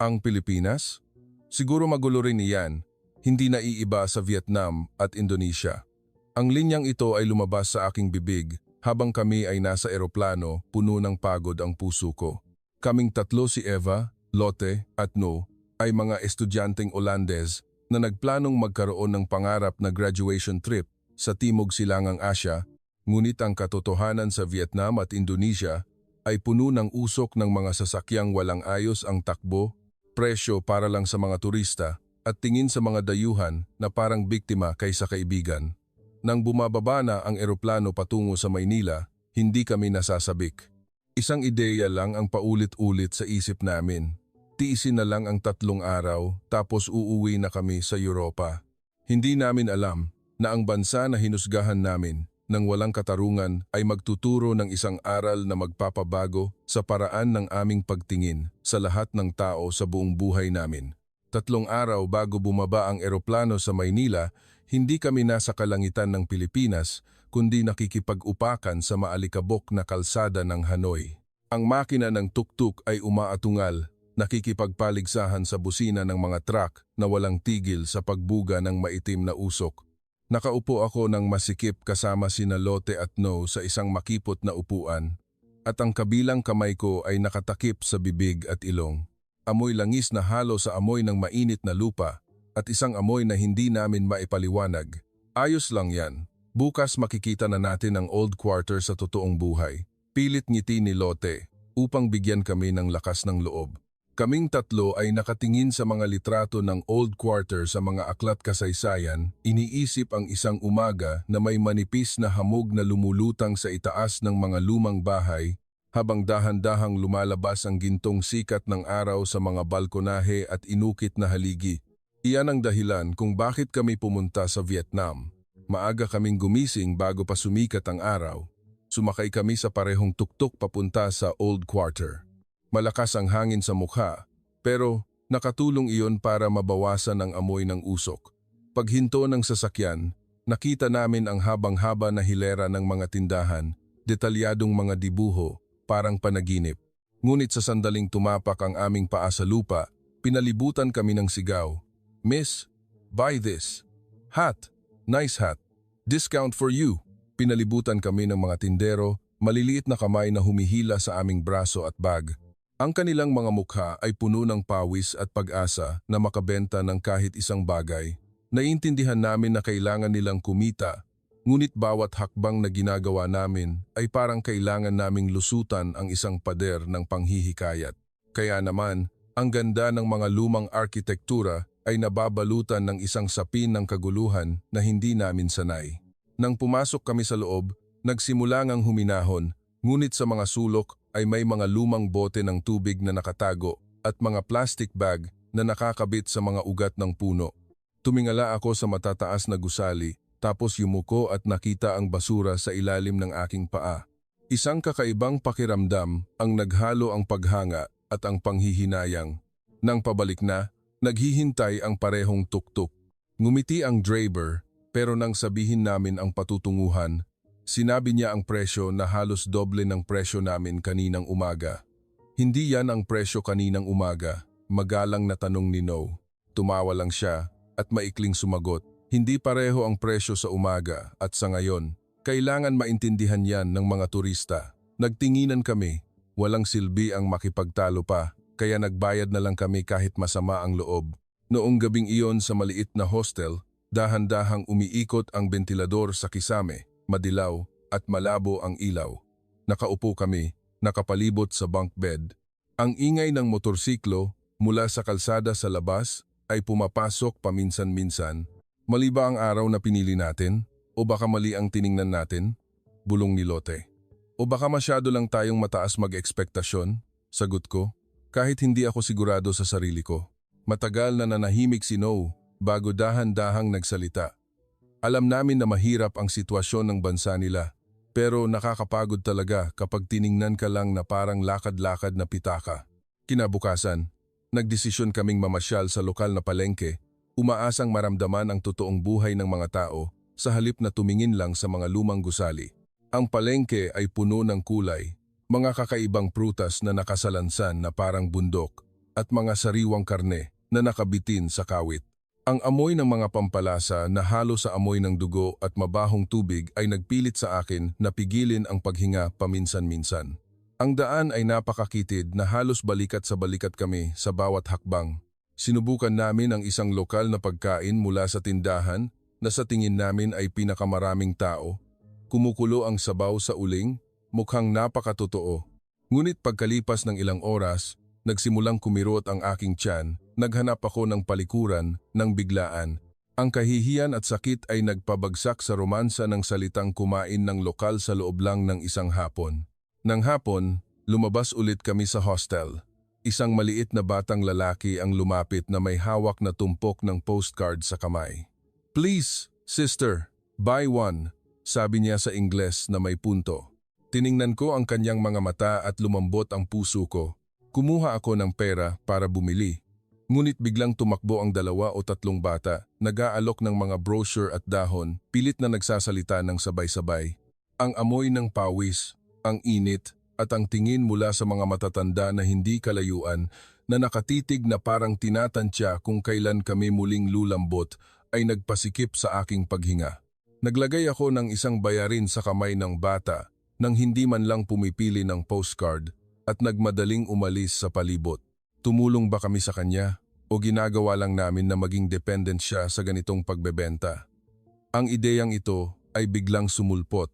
Ang Pilipinas? Siguro magulo rin iyan, hindi naiiba sa Vietnam at Indonesia. Ang linyang ito ay lumabas sa aking bibig habang kami ay nasa eroplano, puno ng pagod ang puso ko. Kaming tatlo, si Eva, Lotte at No, ay mga estudyanteng Olandes na nagplanong magkaroon ng pangarap na graduation trip sa Timog Silangang Asya, ngunit ang katotohanan sa Vietnam at Indonesia ay puno ng usok ng mga sasakyang walang ayos ang takbo, presyo para lang sa mga turista, at tingin sa mga dayuhan na parang biktima kaysa kaibigan. Nang bumababa na ang eroplano patungo sa Maynila, hindi kami nasasabik. Isang ideya lang ang paulit-ulit sa isip namin. Tiisin na lang ang 3 araw tapos uuwi na kami sa Europa. Hindi namin alam na ang bansa na hinusgahan namin nang walang katarungan ay magtuturo ng isang aral na magpapabago sa paraan ng aming pagtingin sa lahat ng tao sa buong buhay namin. 3 araw bago bumaba ang eroplano sa Maynila, hindi kami nasa kalangitan ng Pilipinas kundi nakikipag-upakan sa maalikabok na kalsada ng Hanoi. Ang makina ng tuk-tuk ay umaatungal, nakikipagpaligsahan sa busina ng mga truck na walang tigil sa pagbuga ng maitim na usok. Nakaupo ako ng masikip kasama sina Lotte at No sa isang makipot na upuan at ang kabilang kamay ko ay nakatakip sa bibig at ilong. Amoy langis na halo sa amoy ng mainit na lupa at isang amoy na hindi namin maipaliwanag. Ayos lang yan. Bukas makikita na natin ang old quarter sa totoong buhay. Pilit ngiti ni Lotte upang bigyan kami ng lakas ng loob. Kaming tatlo ay nakatingin sa mga litrato ng old quarter sa mga aklat kasaysayan, iniisip ang isang umaga na may manipis na hamog na lumulutang sa itaas ng mga lumang bahay habang dahan-dahang lumalabas ang gintong sikat ng araw sa mga balkonahe at inukit na haligi. Iyan ang dahilan kung bakit kami pumunta sa Vietnam. Maaga kaming gumising bago pa sumikat ang araw. Sumakay kami sa parehong tuktok papunta sa old quarter. Malakas ang hangin sa mukha, pero nakatulong iyon para mabawasan ang amoy ng usok. Paghinto ng sasakyan, nakita namin ang habang-haba na hilera ng mga tindahan, detalyadong mga dibuho, parang panaginip. Ngunit sa sandaling tumapak ang aming paa sa lupa, pinalibutan kami ng sigaw. "Miss, buy this. Hat, nice hat. Discount for you." Pinalibutan kami ng mga tindero, maliliit na kamay na humihila sa aming braso at bag. Ang kanilang mga mukha ay puno ng pawis at pag-asa na makabenta ng kahit isang bagay. Naiintindihan namin na kailangan nilang kumita, ngunit bawat hakbang na ginagawa namin ay parang kailangan naming lusutan ang isang pader ng panghihikayat. Kaya naman, ang ganda ng mga lumang arkitektura ay nababalutan ng isang sapin ng kaguluhan na hindi namin sanay. Nang pumasok kami sa loob, nagsimula ngang huminahon, ngunit sa mga sulok ay may mga lumang bote ng tubig na nakatago at mga plastic bag na nakakabit sa mga ugat ng puno. Tumingala ako sa matataas na gusali, tapos yumuko at nakita ang basura sa ilalim ng aking paa. Isang kakaibang pakiramdam ang naghalo ang paghanga at ang panghihinayang. Nang pabalik na, naghihintay ang parehong tuktok. Ngumiti ang driver, pero nang sabihin namin ang patutunguhan, sinabi niya ang presyo na halos doble ng presyo namin kaninang umaga. Hindi yan ang presyo kaninang umaga, magalang na tanong ni No. Tumawa lang siya at maikling sumagot. Hindi pareho ang presyo sa umaga at sa ngayon. Kailangan maintindihan yan ng mga turista. Nagtinginan kami, walang silbi ang makipagtalo pa, kaya nagbayad na lang kami kahit masama ang loob. Noong gabing iyon sa maliit na hostel, dahan-dahang umiikot ang bentilador sa kisame. Madilaw at malabo ang ilaw. Nakaupo kami, nakapalibot sa bunk bed. Ang ingay ng motorsiklo mula sa kalsada sa labas ay pumapasok paminsan-minsan. Mali ba ang araw na pinili natin? O baka mali ang tiningnan natin? Bulong ni Lotte. O baka masyado lang tayong mataas mag-ekspektasyon? Sagot ko, kahit hindi ako sigurado sa sarili ko. Matagal na nanahimik si No bago dahan-dahang nagsalita. Alam namin na mahirap ang sitwasyon ng bansa nila, pero nakakapagod talaga kapag tiningnan ka lang na parang lakad-lakad na pitaka. Kinabukasan, nagdesisyon kaming mamasyal sa lokal na palengke, umaasang maramdaman ang totoong buhay ng mga tao sa halip na tumingin lang sa mga lumang gusali. Ang palengke ay puno ng kulay, mga kakaibang prutas na nakasalansan na parang bundok, at mga sariwang karne na nakabitin sa kawit. Ang amoy ng mga pampalasa na halo sa amoy ng dugo at mabahong tubig ay nagpilit sa akin na pigilin ang paghinga paminsan-minsan. Ang daan ay napakakitid na halos balikat sa balikat kami sa bawat hakbang. Sinubukan namin ang isang lokal na pagkain mula sa tindahan na sa tingin namin ay pinakamaraming tao. Kumukulo ang sabaw sa uling, mukhang napakatotoo. Ngunit pagkalipas ng ilang oras, nagsimulang kumirot ang aking tiyan, naghanap ako ng palikuran ng biglaan. Ang kahihiyan at sakit ay nagpabagsak sa romansa ng salitang kumain ng lokal sa loob lang ng isang hapon. Nang hapon, lumabas ulit kami sa hostel. Isang maliit na batang lalaki ang lumapit na may hawak na tumpok ng postcard sa kamay. "Please, sister, buy one," sabi niya sa Ingles na may punto. Tiningnan ko ang kanyang mga mata at lumambot ang puso ko. Kumuha ako ng pera para bumili. Ngunit biglang tumakbo ang 2 o 3 bata, nag-aalok ng mga brochure at dahon, pilit na nagsasalita ng sabay-sabay. Ang amoy ng pawis, ang init, at ang tingin mula sa mga matatanda na hindi kalayuan na nakatitig na parang tinatantya kung kailan kami muling lulambot ay nagpasikip sa aking paghinga. Naglagay ako ng isang bayarin sa kamay ng bata nang hindi man lang pumipili ng postcard at nagmadaling umalis sa palibot. Tumulong ba kami sa kanya o ginagawa lang namin na maging dependent siya sa ganitong pagbebenta? Ang ideyang ito ay biglang sumulpot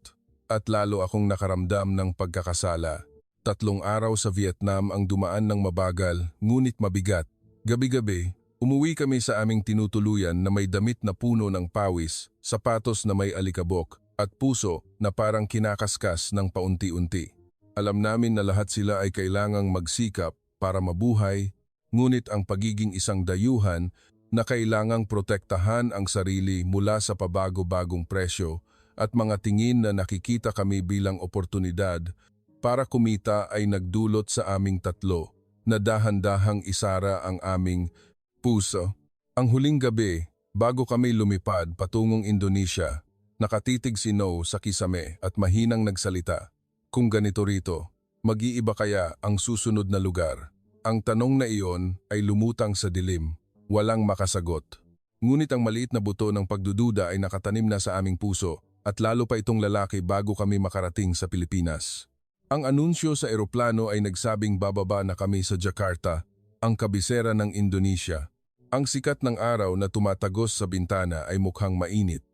at lalo akong nakaramdam ng pagkakasala. 3 araw sa Vietnam ang dumaan ng mabagal ngunit mabigat. Gabi-gabi, umuwi kami sa aming tinutuluyan na may damit na puno ng pawis, sapatos na may alikabok at puso na parang kinakaskas ng paunti-unti. Alam namin na lahat sila ay kailangang magsikap para mabuhay, ngunit ang pagiging isang dayuhan na kailangang protektahan ang sarili mula sa pabago-bagong presyo at mga tingin na nakikita kami bilang oportunidad para kumita ay nagdulot sa aming 3 na dahan-dahang isara ang aming puso. Ang huling gabi, bago kami lumipad patungong Indonesia, nakatitig si No sa kisame at mahinang nagsalita. "Kung ganito rito, mag-iiba kaya ang susunod na lugar?" Ang tanong na iyon ay lumutang sa dilim, walang makasagot. Ngunit ang maliit na buto ng pagdududa ay nakatanim na sa aming puso at lalo pa itong lalaki bago kami makarating sa Pilipinas. Ang anunsyo sa eroplano ay nagsabing bababa na kami sa Jakarta, ang kabisera ng Indonesia. Ang sikat ng araw na tumatagos sa bintana ay mukhang mainit.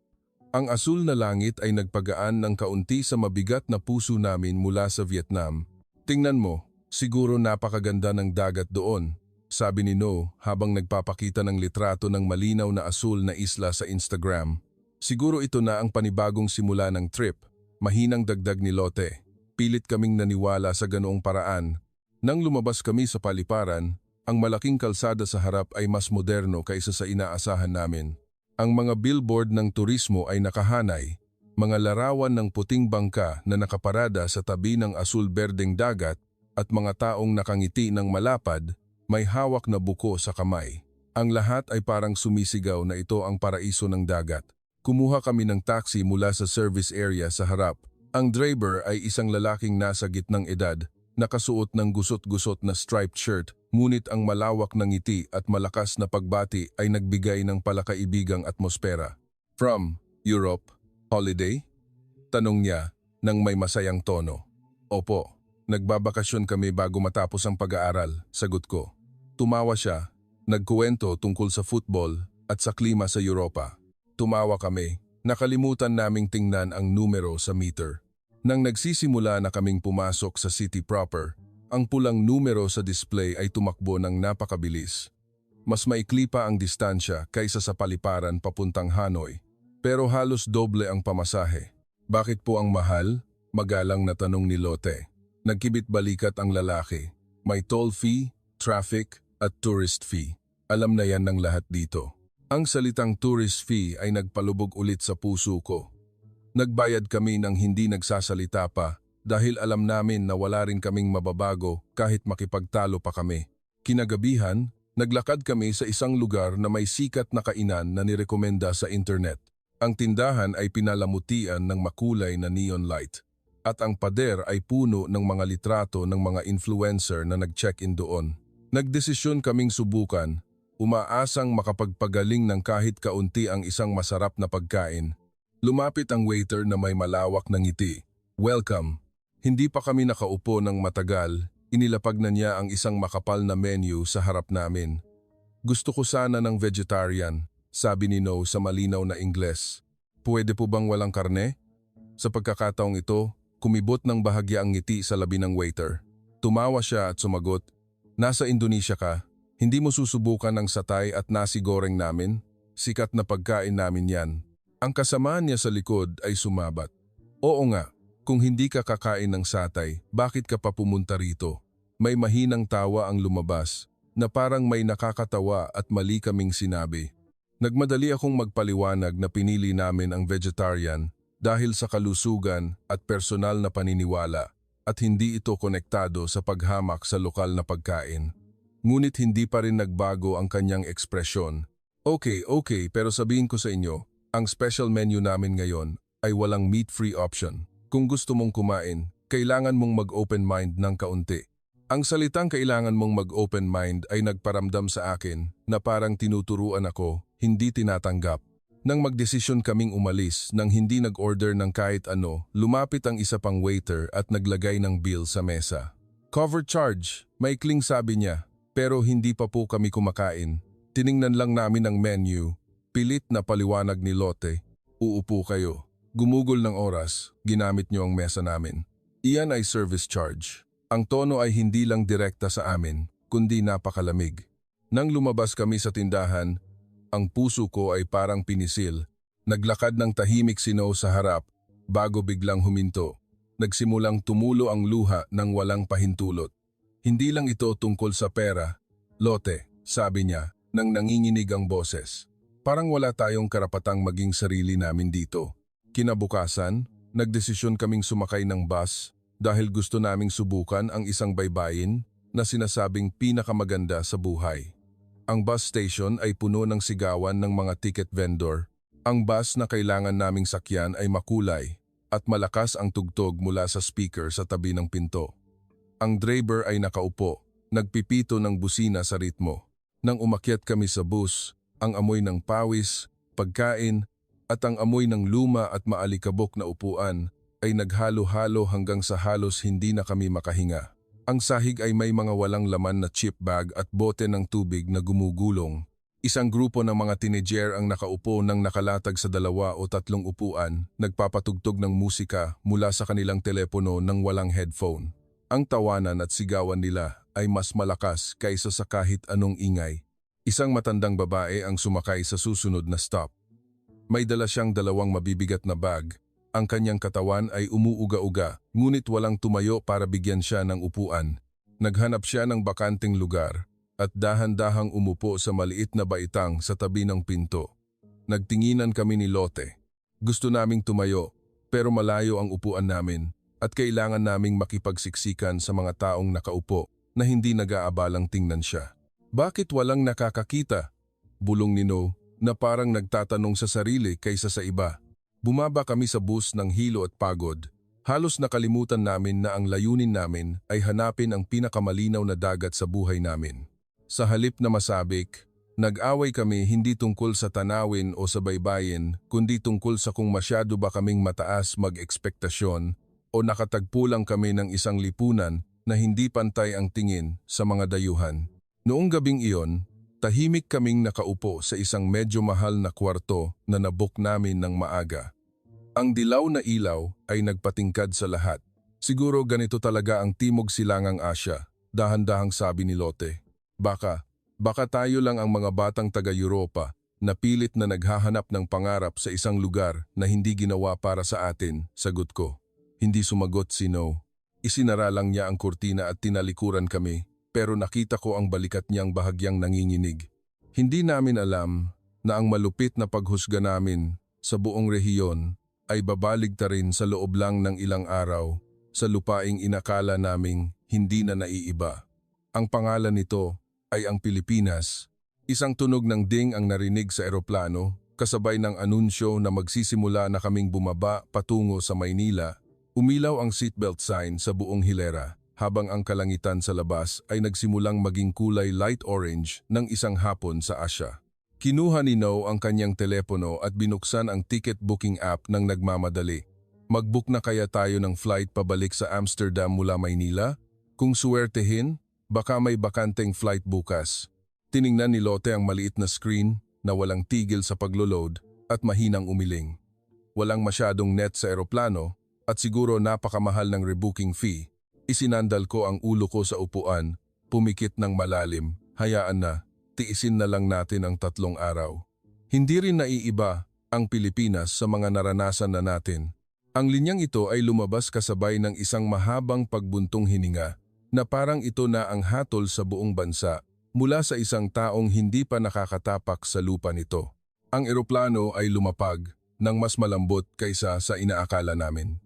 Ang asul na langit ay nagpagaan ng kaunti sa mabigat na puso namin mula sa Vietnam. "Tingnan mo, siguro napakaganda ng dagat doon," sabi ni No habang nagpapakita ng litrato ng malinaw na asul na isla sa Instagram. Siguro ito na ang panibagong simula ng trip, mahinang dagdag ni Lotte. Pilit kaming naniwala sa ganoong paraan. Nang lumabas kami sa paliparan, ang malaking kalsada sa harap ay mas moderno kaysa sa inaasahan namin. Ang mga billboard ng turismo ay nakahanay, mga larawan ng puting bangka na nakaparada sa tabi ng asul-berdeng dagat at mga taong nakangiti ng malapad, may hawak na buko sa kamay. Ang lahat ay parang sumisigaw na ito ang paraiso ng dagat. Kumuha kami ng taxi mula sa service area sa harap. Ang driver ay isang lalaking nasa gitnang edad, nakasuot ng gusot-gusot na striped shirt, ngunit ang malawak na ngiti at malakas na pagbati ay nagbigay ng palakaibigang atmosfera. "From Europe, holiday?" tanong niya nang may masayang tono. "Opo, nagbabakasyon kami bago matapos ang pag-aaral," sagot ko. Tumawa siya, nagkuwento tungkol sa football at sa klima sa Europa. Tumawa kami, nakalimutan naming tingnan ang numero sa meter. Nang nagsisimula na kaming pumasok sa city proper, ang pulang numero sa display ay tumakbo ng napakabilis. Mas maikli pa ang distansya kaysa sa paliparan papuntang Hanoi, pero halos doble ang pamasahe. "Bakit po ang mahal?" magalang na tanong ni Lotte. Nagkibit balikat ang lalaki. "May toll fee, traffic, at tourist fee. Alam na yan ng lahat dito." Ang salitang tourist fee ay nagpalubog ulit sa puso ko. Nagbayad kami ng hindi nagsasalita pa dahil alam namin na wala rin kaming mababago kahit makipagtalo pa kami. Kinagabihan, naglakad kami sa isang lugar na may sikat na kainan na nirekomenda sa internet. Ang tindahan ay pinalamutian ng makulay na neon light at ang pader ay puno ng mga litrato ng mga influencer na nag-check-in doon. Nagdesisyon kaming subukan, umaasang makapagpagaling ng kahit kaunti ang isang masarap na pagkain. Lumapit ang waiter na may malawak na ngiti. Welcome. Hindi pa kami nakaupo ng matagal, inilapag na niya ang isang makapal na menu sa harap namin. Gusto ko sana ng vegetarian, sabi ni No sa malinaw na Ingles. Pwede po bang walang karne? Sa pagkakataong ito, kumibot ng bahagya ang ngiti sa labi ng waiter. Tumawa siya at sumagot, "Nasa Indonesia ka, hindi mo susubukan ng satay at nasi goreng namin? Sikat na pagkain namin yan." Ang kasamaan niya sa likod ay sumabat. Oo nga, kung hindi ka kakain ng satay, bakit ka pa pumunta rito? May mahinang tawa ang lumabas, na parang may nakakatawa at mali kaming sinabi. Nagmadali akong magpaliwanag na pinili namin ang vegetarian dahil sa kalusugan at personal na paniniwala at hindi ito konektado sa paghamak sa lokal na pagkain. Ngunit hindi pa rin nagbago ang kanyang ekspresyon. Okay, pero sabihin ko sa inyo, ang special menu namin ngayon ay walang meat-free option. Kung gusto mong kumain, kailangan mong mag-open mind ng kaunti. Ang salitang kailangan mong mag-open mind ay nagparamdam sa akin na parang tinuturuan ako, hindi tinatanggap. Nang magdesisyon kaming umalis nang hindi nag-order ng kahit ano, lumapit ang isa pang waiter at naglagay ng bill sa mesa. Cover charge, maikling sabi niya, pero hindi pa po kami kumakain. Tiningnan lang namin ang menu, pilit na paliwanag ni Lotte, uupo kayo. Gumugol ng oras, ginamit niyo ang mesa namin. Iyan ay service charge. Ang tono ay hindi lang direkta sa amin, kundi napakalamig. Nang lumabas kami sa tindahan, ang puso ko ay parang pinisil. Naglakad ng tahimik si No sa harap, bago biglang huminto. Nagsimulang tumulo ang luha ng walang pahintulot. Hindi lang ito tungkol sa pera. Lotte, sabi niya, nang nanginginig ang boses. Parang wala tayong karapatang maging sarili namin dito. Kinabukasan, nagdesisyon kaming sumakay ng bus dahil gusto naming subukan ang isang baybayin na sinasabing pinakamaganda sa buhay. Ang bus station ay puno ng sigawan ng mga ticket vendor. Ang bus na kailangan naming sakyan ay makulay at malakas ang tugtog mula sa speaker sa tabi ng pinto. Ang driver ay nakaupo, nagpipito ng busina sa ritmo. Nang umakyat kami sa bus, ang amoy ng pawis, pagkain, at ang amoy ng luma at maalikabok na upuan ay naghalo-halo hanggang sa halos hindi na kami makahinga. Ang sahig ay may mga walang laman na chip bag at bote ng tubig na gumugulong. Isang grupo ng mga teenager ang nakaupo ng nakalatag sa 2 o 3 upuan, nagpapatugtog ng musika mula sa kanilang telepono ng walang headphone. Ang tawanan at sigawan nila ay mas malakas kaysa sa kahit anong ingay. Isang matandang babae ang sumakay sa susunod na stop. May dala siyang 2 mabibigat na bag. Ang kanyang katawan ay umuuga-uga, ngunit walang tumayo para bigyan siya ng upuan. Naghanap siya ng bakanting lugar at dahan-dahang umupo sa maliit na baitang sa tabi ng pinto. Nagtinginan kami ni Lotte. Gusto naming tumayo, pero malayo ang upuan namin at kailangan naming makipagsiksikan sa mga taong nakaupo na hindi nag-aabalang tingnan siya. Bakit walang nakakakita? Bulong ni No na parang nagtatanong sa sarili kaysa sa iba. Bumaba kami sa bus ng hilo at pagod. Halos nakalimutan namin na ang layunin namin ay hanapin ang pinakamalinaw na dagat sa buhay namin. Sa halip na masabik, nag-away kami hindi tungkol sa tanawin o sa baybayin, kundi tungkol sa kung masyado ba kaming mataas mag-ekspektasyon o nakatagpo lang kami ng isang lipunan na hindi pantay ang tingin sa mga dayuhan. Noong gabing iyon, tahimik kaming nakaupo sa isang medyo mahal na kwarto na nabook namin ng maaga. Ang dilaw na ilaw ay nagpatingkad sa lahat. Siguro ganito talaga ang Timog Silangang Asya, dahan-dahang sabi ni Lotte. Baka tayo lang ang mga batang taga-Europa na pilit na naghahanap ng pangarap sa isang lugar na hindi ginawa para sa atin, sagot ko. Hindi sumagot si No. Isinara lang niya ang kurtina at tinalikuran kami, pero nakita ko ang balikat niyang bahagyang nanginginig. Hindi namin alam na ang malupit na paghusga namin sa buong rehiyon ay babaligta rin sa loob lang ng ilang araw sa lupaing inakala naming hindi na naiiba. Ang pangalan nito ay ang Pilipinas. Isang tunog ng ding ang narinig sa eroplano, kasabay ng anunsyo na magsisimula na kaming bumaba patungo sa Maynila. Umilaw ang seatbelt sign sa buong hilera. habang ang kalangitan sa labas ay nagsimulang maging kulay light orange ng isang hapon sa Asya. Kinuha ni No ang kanyang telepono at binuksan ang ticket booking app ng nagmamadali. Mag-book na kaya tayo ng flight pabalik sa Amsterdam mula Maynila? Kung suwertehin, baka may bakanteng flight bukas. Tiningnan ni Lotte ang maliit na screen na walang tigil sa paglo-load at mahinang umiling. Walang masyadong net sa eroplano at siguro napakamahal ng rebooking fee. Isinandal ko ang ulo ko sa upuan, pumikit ng malalim, hayaan na. Tiisin na lang natin ang 3 araw. Hindi rin naiiba ang Pilipinas sa mga naranasan na natin. Ang linyang ito ay lumabas kasabay ng isang mahabang pagbuntong hininga na parang ito na ang hatol sa buong bansa mula sa isang taong hindi pa nakakatapak sa lupa nito. Ang eroplano ay lumapag ng mas malambot kaysa sa inaakala namin.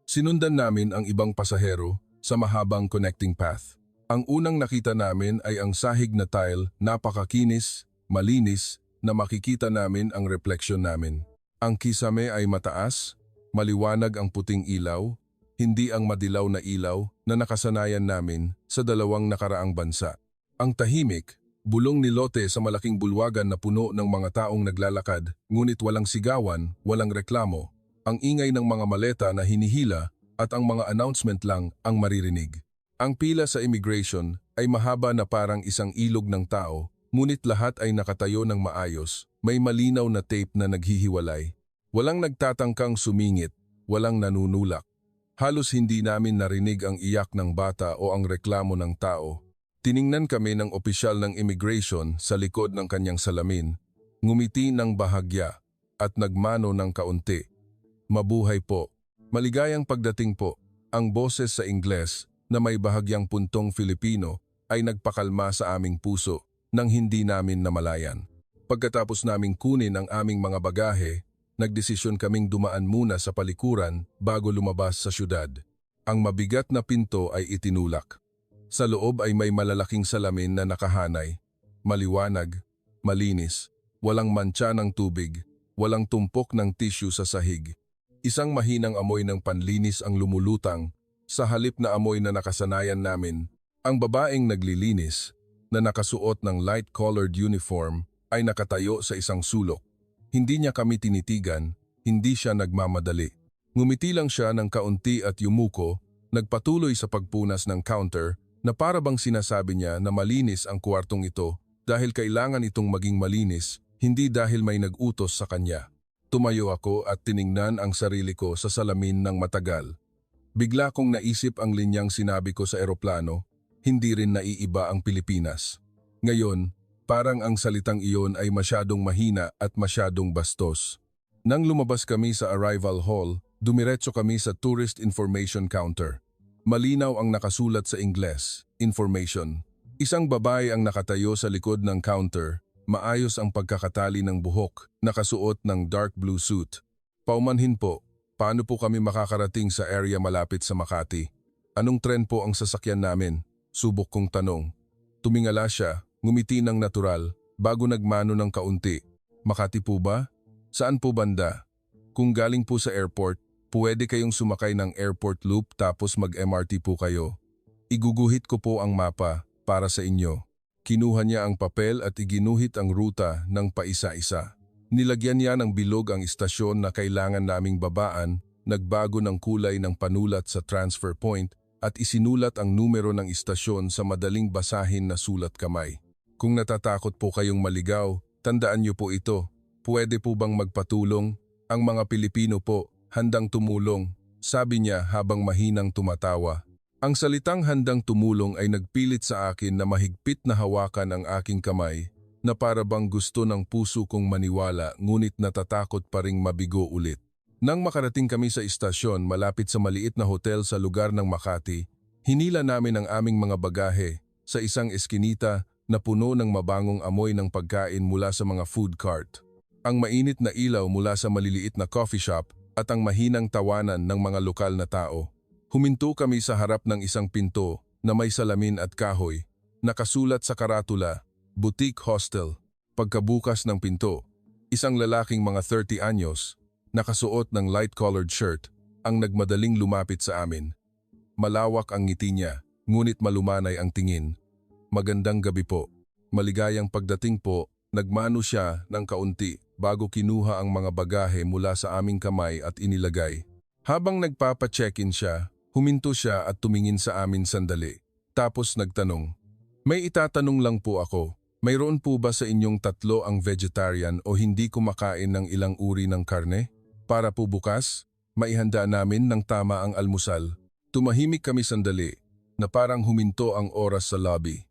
Sinundan namin ang ibang pasahero sa mahabang connecting path. Ang unang nakita namin ay ang sahig na tile, napakakinis, malinis, na makikita namin ang refleksyon namin. Ang kisame ay mataas, maliwanag ang puting ilaw, hindi ang madilaw na ilaw na nakasanayan namin sa 2 nakaraang bansa. Ang tahimik, bulong ni Lotte sa malaking bulwagan na puno ng mga taong naglalakad, ngunit walang sigawan, walang reklamo. Ang ingay ng mga maleta na hinihila at ang mga announcement lang ang maririnig. Ang pila sa immigration ay mahaba na parang isang ilog ng tao, ngunit lahat ay nakatayo ng maayos, may malinaw na tape na naghihiwalay. Walang nagtatangkang sumingit, walang nanunulak. Halos hindi namin narinig ang iyak ng bata o ang reklamo ng tao. Tiningnan kami ng opisyal ng immigration sa likod ng kanyang salamin, ngumiti ng bahagya at nagmano ng kaunti. Mabuhay po. Maligayang pagdating po. Ang boses sa Ingles na may bahagyang puntong Filipino ay nagpakalma sa aming puso nang hindi namin namalayan. Pagkatapos naming kunin ang aming mga bagahe, nagdesisyon kaming dumaan muna sa palikuran bago lumabas sa syudad. Ang mabigat na pinto ay itinulak. Sa loob ay may malalaking salamin na nakahanay, maliwanag, malinis, walang mantsa ng tubig, walang tumpok ng tissue sa sahig. Isang mahinang amoy ng panlinis ang lumulutang. Sa halip na amoy na nakasanayan namin, ang babaeng naglilinis na nakasuot ng light-colored uniform ay nakatayo sa isang sulok. Hindi niya kami tinitigan, hindi siya nagmamadali. Ngumiti lang siya ng kaunti at yumuko, nagpatuloy sa pagpunas ng counter na para bang sinasabi niya na malinis ang kwartong ito dahil kailangan itong maging malinis, hindi dahil may nag-utos sa kanya. Tumayo ako at tiningnan ang sarili ko sa salamin ng matagal. Bigla kong naisip ang linyang sinabi ko sa eroplano, hindi rin naiiba ang Pilipinas. Ngayon, parang ang salitang iyon ay masyadong mahina at masyadong bastos. Nang lumabas kami sa arrival hall, dumiretso kami sa tourist information counter. Malinaw ang nakasulat sa Ingles, information. Isang babae ang nakatayo sa likod ng counter, maayos ang pagkakatali ng buhok, nakasuot ng dark blue suit. Paumanhin po. Paano po kami makakarating sa area malapit sa Makati? Anong tren po ang sasakyan namin? Subok kong tanong. Tumingala siya, ngumiti ng natural, bago nagmano ng kaunti. Makati po ba? Saan po banda? Kung galing po sa airport, pwede kayong sumakay ng airport loop tapos mag-MRT po kayo. Iguguhit ko po ang mapa para sa inyo. Kinuha niya ang papel at iginuhit ang ruta ng paisa-isa. Nilagyan niya ng bilog ang istasyon na kailangan naming babaan, nagbago ng kulay ng panulat sa transfer point at isinulat ang numero ng istasyon sa madaling basahin na sulat kamay. Kung natatakot po kayong maligaw, tandaan niyo po ito. Pwede po bang magpatulong? Ang mga Pilipino po, handang tumulong, sabi niya habang mahinang tumatawa. Ang salitang handang tumulong ay nagpilit sa akin na mahigpit na hawakan ang aking kamay, na para bang gusto ng puso kong maniwala ngunit natatakot pa ring mabigo ulit. Nang makarating kami sa istasyon malapit sa maliit na hotel sa lugar ng Makati, hinila namin ang aming mga bagahe sa isang eskinita na puno ng mabangong amoy ng pagkain mula sa mga food cart. Ang mainit na ilaw mula sa maliliit na coffee shop at ang mahinang tawanan ng mga lokal na tao. Huminto kami sa harap ng isang pinto na may salamin at kahoy, nakasulat sa karatula, Boutique Hostel. Pagkabukas ng pinto, isang lalaking mga 30 anyos, nakasuot ng light-colored shirt, ang nagmadaling lumapit sa amin. Malawak ang ngiti niya, ngunit malumanay ang tingin. Magandang gabi po. Maligayang pagdating po, nagmano siya ng kaunti bago kinuha ang mga bagahe mula sa aming kamay at inilagay. Habang nagpapa-check-in siya, huminto siya at tumingin sa amin sandali. Tapos nagtanong, "May itatanong lang po ako. Mayroon po ba sa inyong tatlo ang vegetarian o hindi kumakain ng ilang uri ng karne? Para po bukas, maihanda namin ng tama ang almusal." Tumahimik kami sandali na parang huminto ang oras sa lobby.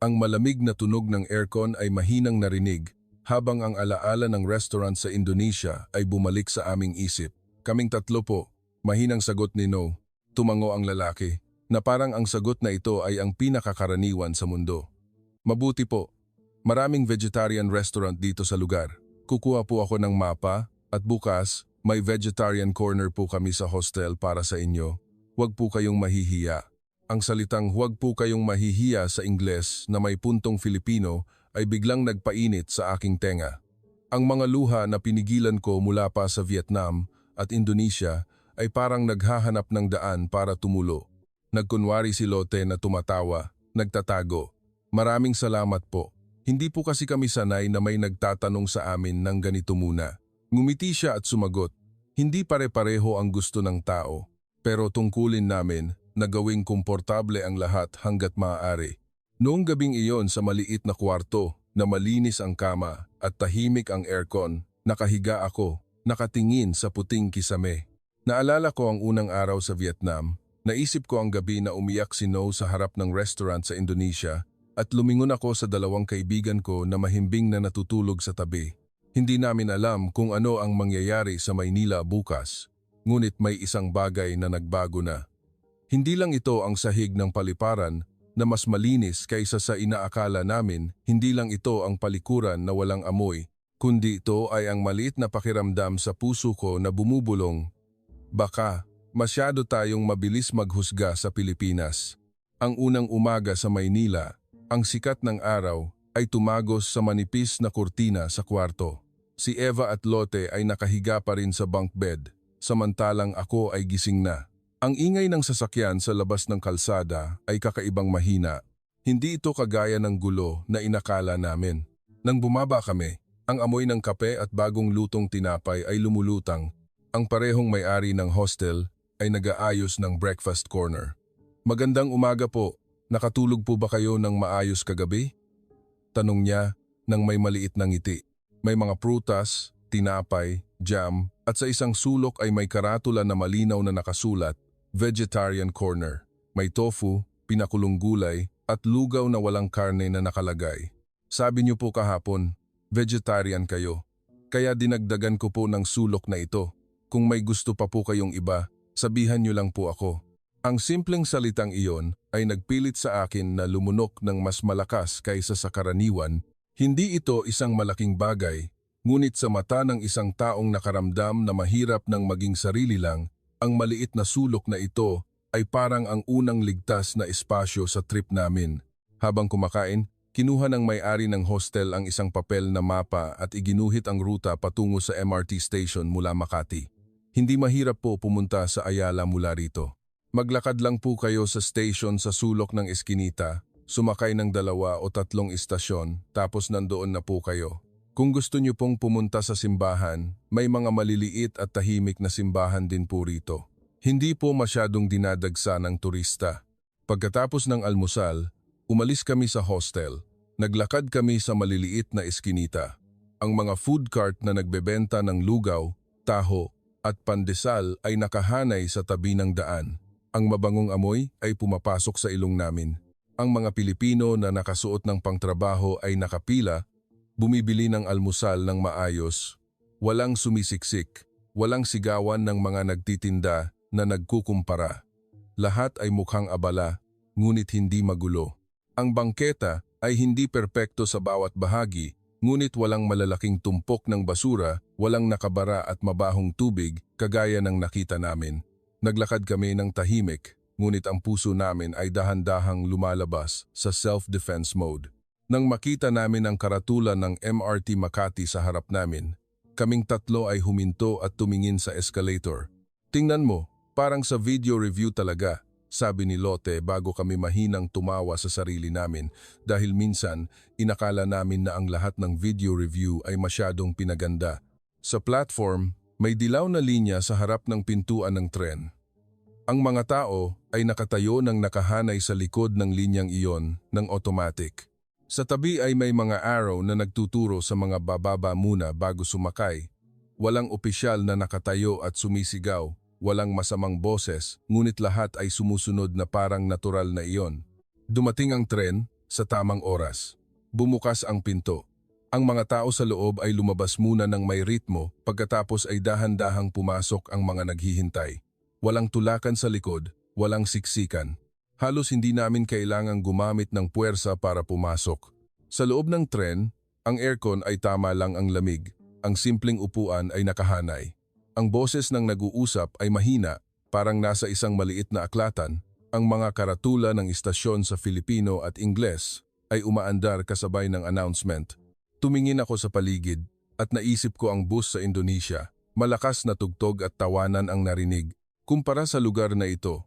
Ang malamig na tunog ng aircon ay mahinang narinig habang ang alaala ng restaurant sa Indonesia ay bumalik sa aming isip. "Kaming tatlo po," mahinang sagot ni No. Tumango ang lalaki na parang ang sagot na ito ay ang pinakakaraniwan sa mundo. "Mabuti po. Maraming vegetarian restaurant dito sa lugar. Kukuha po ako ng mapa at bukas may vegetarian corner po kami sa hostel para sa inyo. Huwag po kayong mahihiya." Ang salitang "huwag po kayong mahihiya" sa Ingles na may puntong Filipino ay biglang nagpainit sa aking tenga. Ang mga luha na pinigilan ko mula pa sa Vietnam at Indonesia ay parang naghahanap ng daan para tumulo. Nagkunwari si Lotte na tumatawa, nagtatago. "Maraming salamat po. Hindi po kasi kami sanay na may nagtatanong sa amin ng ganito muna." Ngumiti siya at sumagot, "Hindi pare-pareho ang gusto ng tao, pero tungkulin namin na gawing komportable ang lahat hanggat maaari." Noong gabing iyon sa maliit na kwarto na malinis ang kama at tahimik ang aircon, nakahiga ako, nakatingin sa puting kisame. Naalala ko ang unang araw sa Vietnam. Naisip ko ang gabi na umiyak si No sa harap ng restaurant sa Indonesia at lumingon ako sa dalawang kaibigan ko na mahimbing na natutulog sa tabi. Hindi namin alam kung ano ang mangyayari sa Maynila bukas, ngunit may isang bagay na nagbago na. Hindi lang ito ang sahig ng paliparan na mas malinis kaysa sa inaakala namin, hindi lang ito ang palikuran na walang amoy, kundi ito ay ang maliit na pakiramdam sa puso ko na bumubulong. Baka masyado tayong mabilis maghusga sa Pilipinas. Ang unang umaga sa Maynila, ang sikat ng araw ay tumagos sa manipis na kurtina sa kwarto. Si Eva at Lotte ay nakahiga pa rin sa bunk bed, samantalang ako ay gising na. Ang ingay ng sasakyan sa labas ng kalsada ay kakaibang mahina. Hindi ito kagaya ng gulo na inakala namin. Nang bumaba kami, ang amoy ng kape at bagong lutong tinapay ay lumulutang. Ang parehong may-ari ng hostel ay nag-aayos ng breakfast corner. "Magandang umaga po. Nakatulog po ba kayo ng maayos kagabi?" Tanong niya nang may maliit na ngiti. May mga prutas, tinapay, jam, at sa isang sulok ay may karatula na malinaw na nakasulat, "Vegetarian Corner." May tofu, pinakulong gulay, at lugaw na walang karne na nakalagay. "Sabi niyo po kahapon, vegetarian kayo. Kaya dinagdagan ko po ng sulok na ito. Kung may gusto pa po kayong iba, sabihan niyo lang po ako." Ang simpleng salitang iyon ay nagpilit sa akin na lumunok ng mas malakas kaysa sa karaniwan. Hindi ito isang malaking bagay, ngunit sa mata ng isang taong nakaramdam na mahirap ng maging sarili lang, ang maliit na sulok na ito ay parang ang unang ligtas na espasyo sa trip namin. Habang kumakain, kinuha ng may-ari ng hostel ang isang papel na mapa at iginuhit ang ruta patungo sa MRT station mula Makati. "Hindi mahirap po pumunta sa Ayala mula rito. Maglakad lang po kayo sa station sa sulok ng eskinita, sumakay ng 2 o 3 istasyon, tapos nandoon na po kayo. Kung gusto niyo pong pumunta sa simbahan, may mga maliliit at tahimik na simbahan din po rito. Hindi po masyadong dinadagsa ng turista." Pagkatapos ng almusal, umalis kami sa hostel. Naglakad kami sa maliliit na eskinita. Ang mga food cart na nagbebenta ng lugaw, taho, at pandesal ay nakahanay sa tabi ng daan. Ang mabangong amoy ay pumapasok sa ilong namin. Ang mga Pilipino na nakasuot ng pangtrabaho ay nakapila, bumibili ng almusal ng maayos. Walang sumisiksik, walang sigawan ng mga nagtitinda na nagkukumpara. Lahat ay mukhang abala, ngunit hindi magulo. Ang bangketa ay hindi perpekto sa bawat bahagi, ngunit walang malalaking tumpok ng basura, walang nakabara at mabahong tubig kagaya ng nakita namin. Naglakad kami ng tahimik, ngunit ang puso namin ay dahan-dahang lumalabas sa self-defense mode. Nang makita namin ang karatulan ng MRT Makati sa harap namin, kaming tatlo ay huminto at tumingin sa escalator. "Tingnan mo, parang sa video review talaga," sabi ni Lotte bago kami mahinang tumawa sa sarili namin dahil minsan inakala namin na ang lahat ng video review ay masyadong pinaganda. Sa platform, may dilaw na linya sa harap ng pintuan ng tren. Ang mga tao ay nakatayo ng nakahanay sa likod ng linyang iyon ng automatic. Sa tabi ay may mga arrow na nagtuturo sa mga bababa muna bago sumakay. Walang opisyal na nakatayo at sumisigaw, walang masamang boses, ngunit lahat ay sumusunod na parang natural na iyon. Dumating ang tren sa tamang oras. Bumukas ang pinto. Ang mga tao sa loob ay lumabas muna ng may ritmo, pagkatapos ay dahan-dahang pumasok ang mga naghihintay. Walang tulakan sa likod, walang siksikan. Halos hindi namin kailangang gumamit ng puwersa para pumasok. Sa loob ng tren, ang aircon ay tama lang ang lamig. Ang simpleng upuan ay nakahanay. Ang boses ng nag-uusap ay mahina, parang nasa isang maliit na aklatan. Ang mga karatula ng istasyon sa Filipino at Ingles ay umaandar kasabay ng announcement. Tumingin ako sa paligid at naisip ko ang bus sa Indonesia. Malakas na tugtog at tawanan ang narinig. Kumpara sa lugar na ito,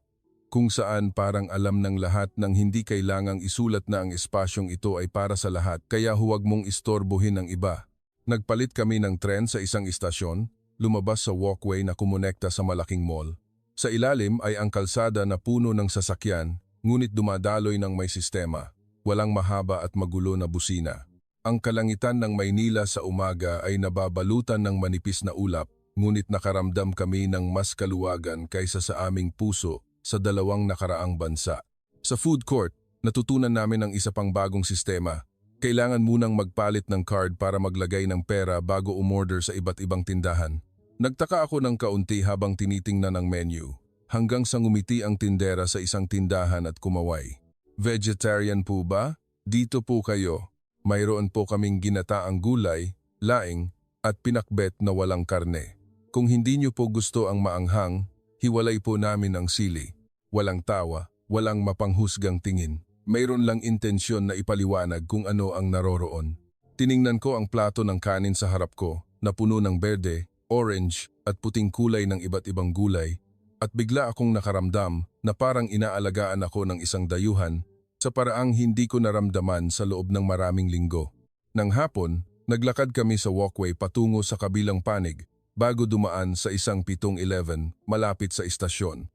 kung saan parang alam ng lahat nang hindi kailangang isulat na ang espasyong ito ay para sa lahat, kaya huwag mong istorbohin ang iba. Nagpalit kami ng tren sa isang istasyon, lumabas sa walkway na kumonekta sa malaking mall. Sa ilalim ay ang kalsada na puno ng sasakyan, ngunit dumadaloy ng may sistema. Walang mahaba at magulo na busina. Ang kalangitan ng Maynila sa umaga ay nababalutan ng manipis na ulap, ngunit nakaramdam kami ng mas kaluwagan kaysa sa aming puso sa dalawang nakaraang bansa. Sa food court, natutunan namin ang isa pang bagong sistema. Kailangan munang magpalit ng card para maglagay ng pera bago umorder sa iba't ibang tindahan. Nagtaka ako ng kaunti habang tinitingnan ang menu, hanggang sa ngumiti ang tindera sa isang tindahan at kumaway. Vegetarian po ba? Dito po kayo. Mayroon po kaming ginataang gulay, laing, at pinakbet na walang karne. Kung hindi niyo po gusto ang maanghang, hiwalay po namin ang sili. Walang tawa, walang mapanghusgang tingin. Mayroon lang intensyon na ipaliwanag kung ano ang naroroon. Tiningnan ko ang plato ng kanin sa harap ko na puno ng berde, orange at puting kulay ng iba't ibang gulay at bigla akong nakaramdam na parang inaalagaan ako ng isang dayuhan sa paraang hindi ko naramdaman sa loob ng maraming linggo. Nang hapon, naglakad kami sa walkway patungo sa kabilang panig bago dumaan sa isang 7-Eleven malapit sa istasyon.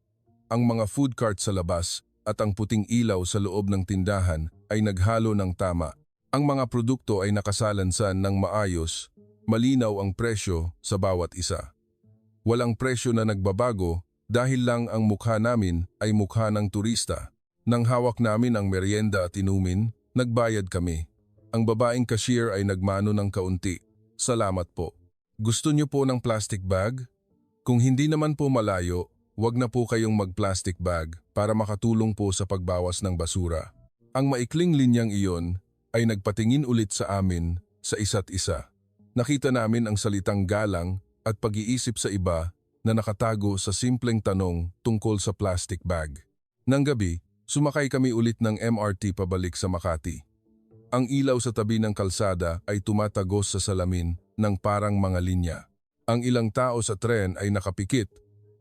Ang mga food cart sa labas at ang puting ilaw sa loob ng tindahan ay naghalo ng tama. Ang mga produkto ay nakasalansan ng maayos, malinaw ang presyo sa bawat isa. Walang presyo na nagbabago dahil lang ang mukha namin ay mukha ng turista. Nang hawak namin ang merienda at inumin, nagbayad kami. Ang babaeng cashier ay nagmano ng kaunti. Salamat po. Gusto niyo po ng plastic bag? Kung hindi naman po malayo, wag na po kayong mag-plastic bag para makatulong po sa pagbawas ng basura. Ang maikling linyang iyon ay nagpatingin ulit sa amin sa isa't isa. Nakita namin ang salitang galang at pag-iisip sa iba na nakatago sa simpleng tanong tungkol sa plastic bag. Nang gabi, sumakay kami ulit ng MRT pabalik sa Makati. Ang ilaw sa tabi ng kalsada ay tumatagos sa salamin ng parang mga linya. Ang ilang tao sa tren ay nakapikit.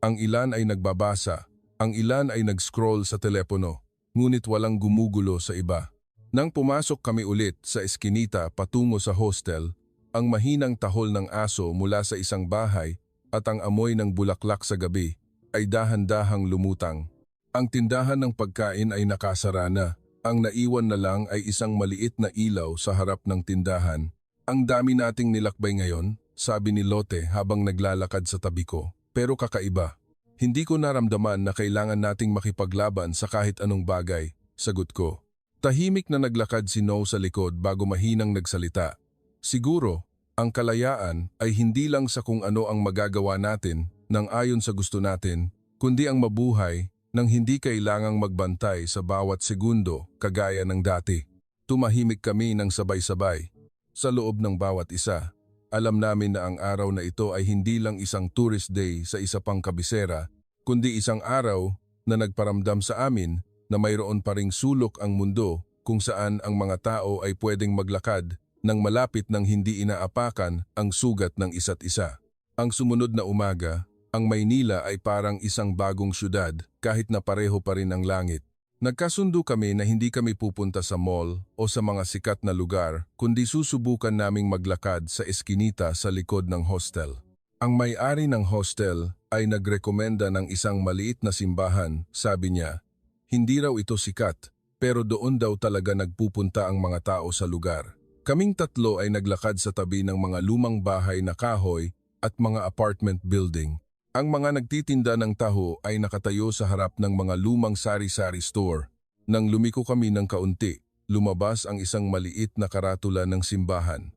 Ang ilan ay nagbabasa, ang ilan ay nag-scroll sa telepono, ngunit walang gumugulo sa iba. Nang pumasok kami ulit sa eskinita patungo sa hostel, ang mahinang tahol ng aso mula sa isang bahay at ang amoy ng bulaklak sa gabi ay dahan-dahang lumutang. Ang tindahan ng pagkain ay nakasara na, ang naiwan na lang ay isang maliit na ilaw sa harap ng tindahan. Ang dami nating nilakbay ngayon, sabi ni Lotte habang naglalakad sa tabi ko. Pero kakaiba. Hindi ko naramdaman na kailangan nating makipaglaban sa kahit anong bagay, sagot ko. Tahimik na naglakad si No sa likod bago mahinang nagsalita. Siguro, ang kalayaan ay hindi lang sa kung ano ang magagawa natin nang ayon sa gusto natin, kundi ang mabuhay nang hindi kailangang magbantay sa bawat segundo kagaya ng dati. Tumahimik kami ng sabay-sabay. Sa loob ng bawat isa, alam namin na ang araw na ito ay hindi lang isang tourist day sa isa pang kabisera, kundi isang araw na nagparamdam sa amin na mayroon pa ring sulok ang mundo kung saan ang mga tao ay pwedeng maglakad nang malapit nang hindi inaapakan ang sugat ng isa't isa. Ang sumunod na umaga, ang Maynila ay parang isang bagong syudad, kahit na pareho pa rin ang langit. Nagkasundo kami na hindi kami pupunta sa mall o sa mga sikat na lugar, kundi susubukan naming maglakad sa eskinita sa likod ng hostel. Ang may-ari ng hostel ay nagrekomenda ng isang maliit na simbahan, sabi niya. Hindi raw ito sikat, pero doon daw talaga nagpupunta ang mga tao sa lugar. Kaming tatlo ay naglakad sa tabi ng mga lumang bahay na kahoy at mga apartment building. Ang mga nagtitinda ng taho ay nakatayo sa harap ng mga lumang sari-sari store. Nang lumiko kami ng kaunti, lumabas ang isang maliit na karatula ng simbahan.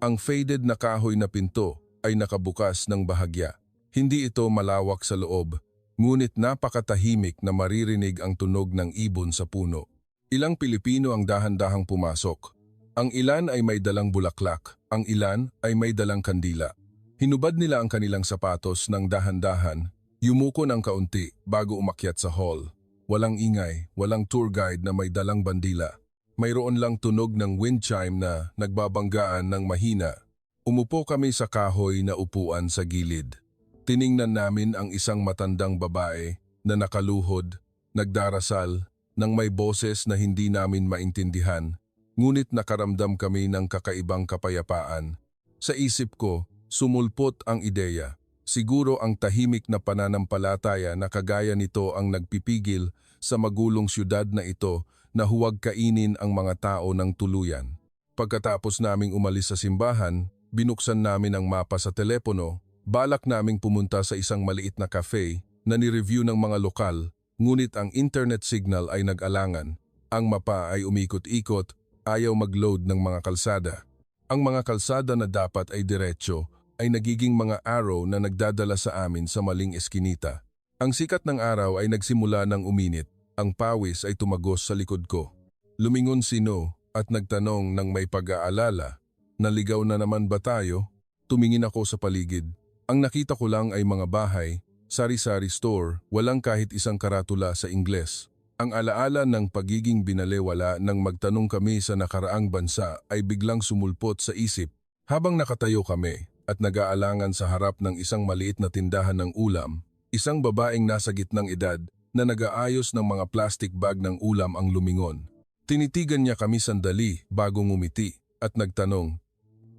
Ang faded na kahoy na pinto ay nakabukas ng bahagya. Hindi ito malawak sa loob, ngunit napakatahimik na maririnig ang tunog ng ibon sa puno. Ilang Pilipino ang dahan-dahang pumasok. Ang ilan ay may dalang bulaklak, ang ilan ay may dalang kandila. Hinubad nila ang kanilang sapatos ng dahan-dahan, yumuko ng kaunti bago umakyat sa hall. Walang ingay, walang tour guide na may dalang bandila. Mayroon lang tunog ng wind chime na nagbabanggaan ng mahina. Umupo kami sa kahoy na upuan sa gilid. Tiningnan namin ang isang matandang babae na nakaluhod, nagdarasal, nang may boses na hindi namin maintindihan, ngunit nakaramdam kami ng kakaibang kapayapaan. Sa isip ko, sumulpot ang ideya. Siguro ang tahimik na pananampalataya na kagaya nito ang nagpipigil sa magulong syudad na ito na huwag kainin ang mga tao ng tuluyan. Pagkatapos naming umalis sa simbahan, binuksan namin ang mapa sa telepono, balak naming pumunta sa isang maliit na cafe na ni-review ng mga lokal, ngunit ang internet signal ay nag-alangan. Ang mapa ay umikot-ikot, ayaw mag-load ng mga kalsada. Ang mga kalsada na dapat ay diretsyo, ay nagiging mga arrow na nagdadala sa amin sa maling eskinita. Ang sikat ng araw ay nagsimula ng uminit, ang pawis ay tumagos sa likod ko. Lumingon si No at nagtanong ng may pag-aalala, naligaw na naman ba tayo? Tumingin ako sa paligid. Ang nakita ko lang ay mga bahay, sari-sari store, walang kahit isang karatula sa Ingles. Ang alaala ng pagiging binalewala nang magtanong kami sa nakaraang bansa ay biglang sumulpot sa isip. Habang nakatayo kami at nag-aalangan sa harap ng isang maliit na tindahan ng ulam, isang babaeng nasa gitnang edad na nag-aayos ng mga plastic bag ng ulam ang lumingon. Tinitigan niya kami sandali bago ngumiti at nagtanong,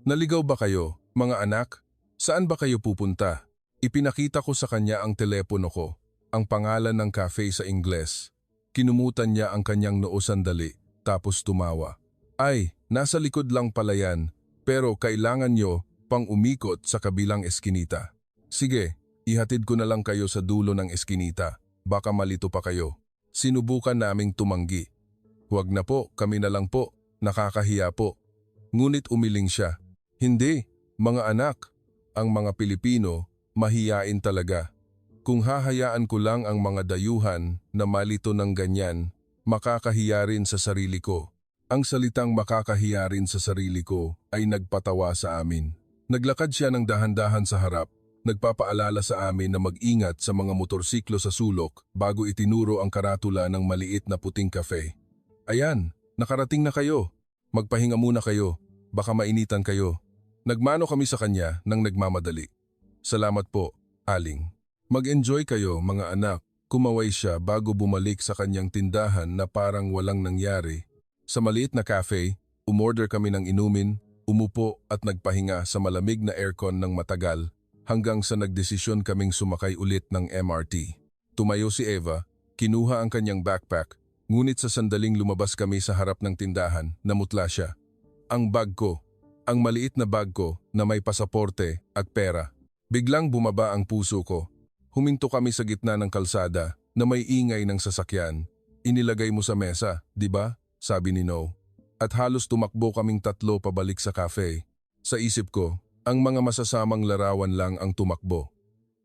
"Naligaw ba kayo, mga anak? Saan ba kayo pupunta?" Ipinakita ko sa kanya ang telepono ko, ang pangalan ng cafe sa Ingles. Kinumutan niya ang kanyang noo sandali, tapos tumawa. "Ay, nasa likod lang pala yan, pero kailangan nyo pang umikot sa kabilang eskinita. Sige, ihatid ko na lang kayo sa dulo ng eskinita, baka malito pa kayo." Sinubukan naming tumanggi. "Huwag na po, kami na lang po, nakakahiya po." Ngunit umiling siya. "Hindi, mga anak, ang mga Pilipino, mahiyain talaga. Kung hahayaan ko lang ang mga dayuhan na malito ng ganyan, makakahiya rin sa sarili ko." Ang salitang makakahiya rin sa sarili ko ay nagpatawa sa amin. Naglakad siya ng dahan-dahan sa harap, nagpapaalala sa amin na mag-ingat sa mga motorsiklo sa sulok bago itinuro ang karatula ng maliit na puting kafe. "Ayan, nakarating na kayo. Magpahinga muna kayo, baka mainitan kayo." Nagmano kami sa kanya nang nagmamadali. "Salamat po, Aling. Mag-enjoy kayo, mga anak." Kumaway siya bago bumalik sa kanyang tindahan na parang walang nangyari. Sa maliit na cafe, umorder kami ng inumin, umupo at nagpahinga sa malamig na aircon ng matagal hanggang sa nagdesisyon kaming sumakay ulit ng MRT. Tumayo si Eva, kinuha ang kanyang backpack, ngunit sa sandaling lumabas kami sa harap ng tindahan, namutla siya. Ang bag ko, ang maliit na bag ko na may pasaporte at pera. Biglang bumaba ang puso ko. Huminto kami sa gitna ng kalsada na may ingay ng sasakyan. "Inilagay mo sa mesa, di ba?" sabi ni No. At halos tumakbo kaming tatlo pabalik sa cafe. Sa isip ko, ang mga masasamang larawan lang ang tumakbo.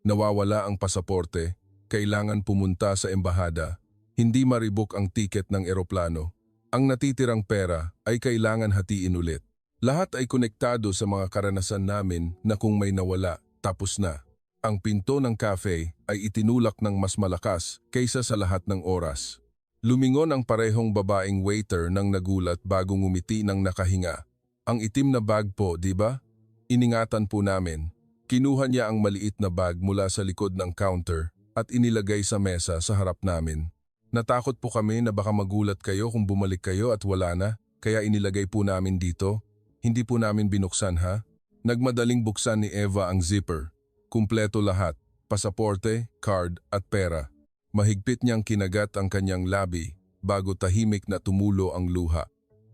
Nawawala ang pasaporte, kailangan pumunta sa embahada, hindi maribok ang tiket ng eroplano. Ang natitirang pera ay kailangan hatiin ulit. Lahat ay konektado sa mga karanasan namin na kung may nawala, tapos na. Ang pinto ng cafe ay itinulak ng mas malakas kaysa sa lahat ng oras. Lumingon ang parehong babaeng waiter nang nagulat bago ngumiti ng nakahinga. "Ang itim na bag po, di ba?" Iningatan po namin. Kinuha niya ang maliit na bag mula sa likod ng counter at inilagay sa mesa sa harap namin. Natakot po kami na baka magulat kayo kung bumalik kayo at wala na, kaya inilagay po namin dito. Hindi po namin binuksan ha. Nagmadaling buksan ni Eva ang zipper. Kumpleto lahat, pasaporte, card at pera. Mahigpit niyang kinagat ang kanyang labi bago tahimik na tumulo ang luha.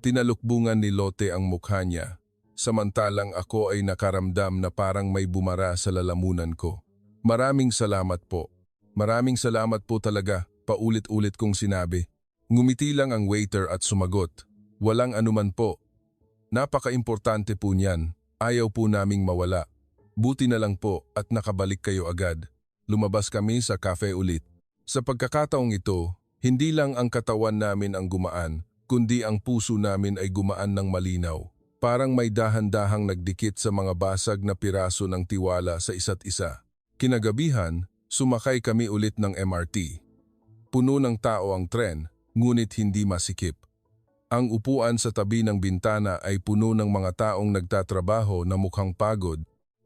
Tinalukbungan ni Lotte ang mukha niya, samantalang ako ay nakaramdam na parang may bumara sa lalamunan ko. Maraming salamat po. Maraming salamat po talaga, paulit-ulit kong sinabi. Ngumiti lang ang waiter at sumagot. Walang anuman po. Napaka-importante po niyan. Ayaw po naming mawala. Buti na lang po at nakabalik kayo agad. Lumabas kami sa cafe ulit. Sa pagkakataong ito, hindi lang ang katawan namin ang gumaan, kundi ang puso namin ay gumaan ng malinaw. Parang may dahan-dahang nagdikit sa mga basag na piraso ng tiwala sa isa't isa. Kinagabihan, sumakay kami ulit ng MRT. Puno ng tao ang tren, ngunit hindi masikip. Ang upuan sa tabi ng bintana ay puno ng mga taong nagtatrabaho na mukhang pagod.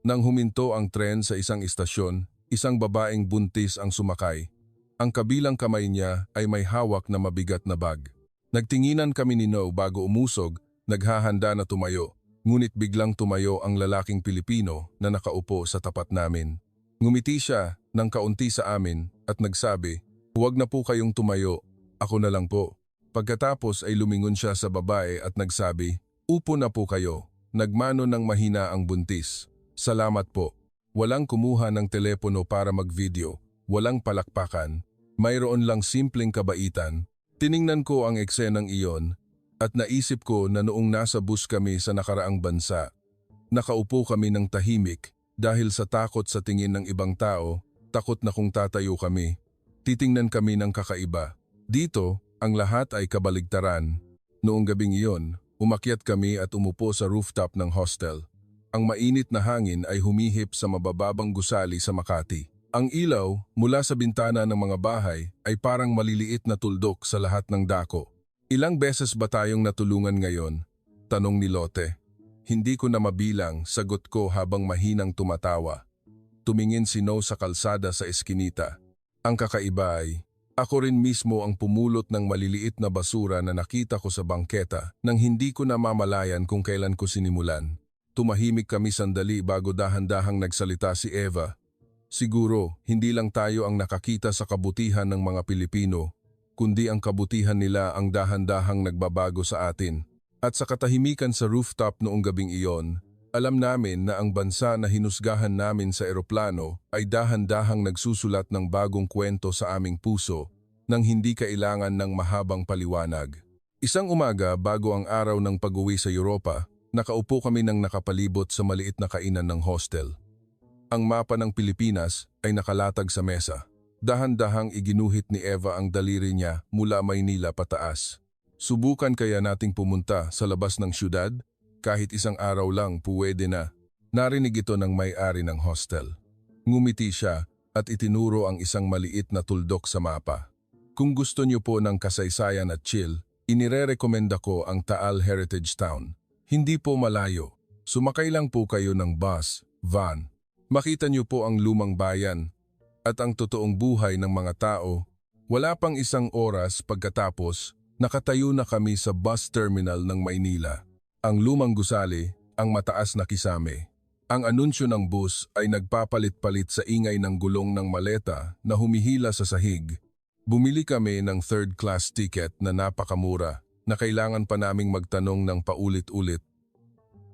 Nang huminto ang tren sa isang istasyon, isang babaeng buntis ang sumakay. Ang kabilang kamay niya ay may hawak na mabigat na bag. Nagtinginan kami ni No bago umusog, naghahanda na tumayo. Ngunit biglang tumayo ang lalaking Pilipino na nakaupo sa tapat namin. Ngumiti siya ng kaunti sa amin at nagsabi, "Huwag na po kayong tumayo, ako na lang po." Pagkatapos ay lumingon siya sa babae at nagsabi, "Upo na po kayo." Nagmano ng mahina ang buntis. "Salamat po." Walang kumuha ng telepono para mag-video. Walang palakpakan, mayroon lang simpleng kabaitan. Tiningnan ko ang eksenang iyon at naisip ko na noong nasa bus kami sa nakaraang bansa, nakaupo kami ng tahimik dahil sa takot sa tingin ng ibang tao, takot na kung tatayo kami. Titingnan kami ng kakaiba. Dito, ang lahat ay kabaligtaran. Noong gabing iyon, umakyat kami at umupo sa rooftop ng hostel. Ang mainit na hangin ay humihip sa mabababang gusali sa Makati. Ang ilaw mula sa bintana ng mga bahay ay parang maliliit na tuldok sa lahat ng dako. "Ilang beses ba tayong natulungan ngayon?" tanong ni Lotte. Hindi ko na mabilang, sagot ko habang mahinang tumatawa. Tumingin si No sa kalsada sa eskinita. Ang kakaiba ay, ako rin mismo ang pumulot ng maliliit na basura na nakita ko sa bangketa nang hindi ko namamalayan kung kailan ko sinimulan. Tumahimik kami sandali bago dahan-dahang nagsalita si Eva. Siguro, hindi lang tayo ang nakakita sa kabutihan ng mga Pilipino, kundi ang kabutihan nila ang dahan-dahang nagbabago sa atin. At sa katahimikan sa rooftop noong gabing iyon, alam namin na ang bansa na hinusgahan namin sa eroplano ay dahan-dahang nagsusulat ng bagong kwento sa aming puso nang hindi kailangan ng mahabang paliwanag. Isang umaga bago ang araw ng pag-uwi sa Europa, nakaupo kami ng nakapalibot sa maliit na kainan ng hostel. Ang mapa ng Pilipinas ay nakalatag sa mesa. Dahan-dahang iginuhit ni Eva ang daliri niya mula Maynila pataas. "Subukan kaya nating pumunta sa labas ng syudad? Kahit isang araw lang puwede na." Narinig ito ng may-ari ng hostel. Ngumiti siya at itinuro ang isang maliit na tuldok sa mapa. "Kung gusto niyo po ng kasaysayan at chill, inirerekomenda ko ang Taal Heritage Town. Hindi po malayo. Sumakay lang po kayo ng bus, van. Makita niyo po ang lumang bayan at ang totoong buhay ng mga tao." Wala pang isang oras pagkatapos, nakatayo na kami sa bus terminal ng Maynila. Ang lumang gusali, ang mataas na kisame. Ang anunsyo ng bus ay nagpapalit-palit sa ingay ng gulong ng maleta na humihila sa sahig. Bumili kami ng third-class ticket na napakamura na kailangan pa naming magtanong ng paulit-ulit.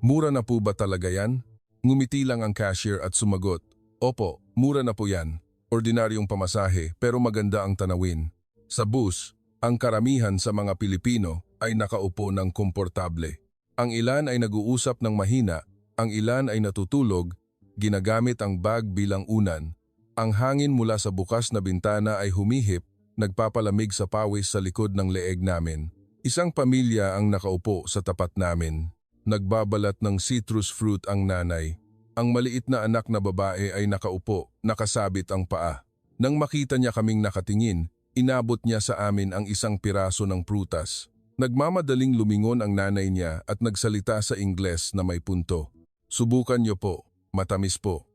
"Mura na po ba talaga yan?" Ngumiti lang ang cashier at sumagot, "Opo, mura na po yan. Ordinaryong pamasahe pero maganda ang tanawin." Sa bus, ang karamihan sa mga Pilipino ay nakaupo ng komportable. Ang ilan ay nag-uusap ng mahina, ang ilan ay natutulog, ginagamit ang bag bilang unan. Ang hangin mula sa bukas na bintana ay humihip, nagpapalamig sa pawis sa likod ng leeg namin. Isang pamilya ang nakaupo sa tapat namin. Nagbabalat ng citrus fruit ang nanay. Ang maliit na anak na babae ay nakaupo, nakasabit ang paa. Nang makita niya kaming nakatingin, inabot niya sa amin ang isang piraso ng prutas. Nagmamadaling lumingon ang nanay niya at nagsalita sa Ingles na may punto. "Subukan niyo po, matamis po."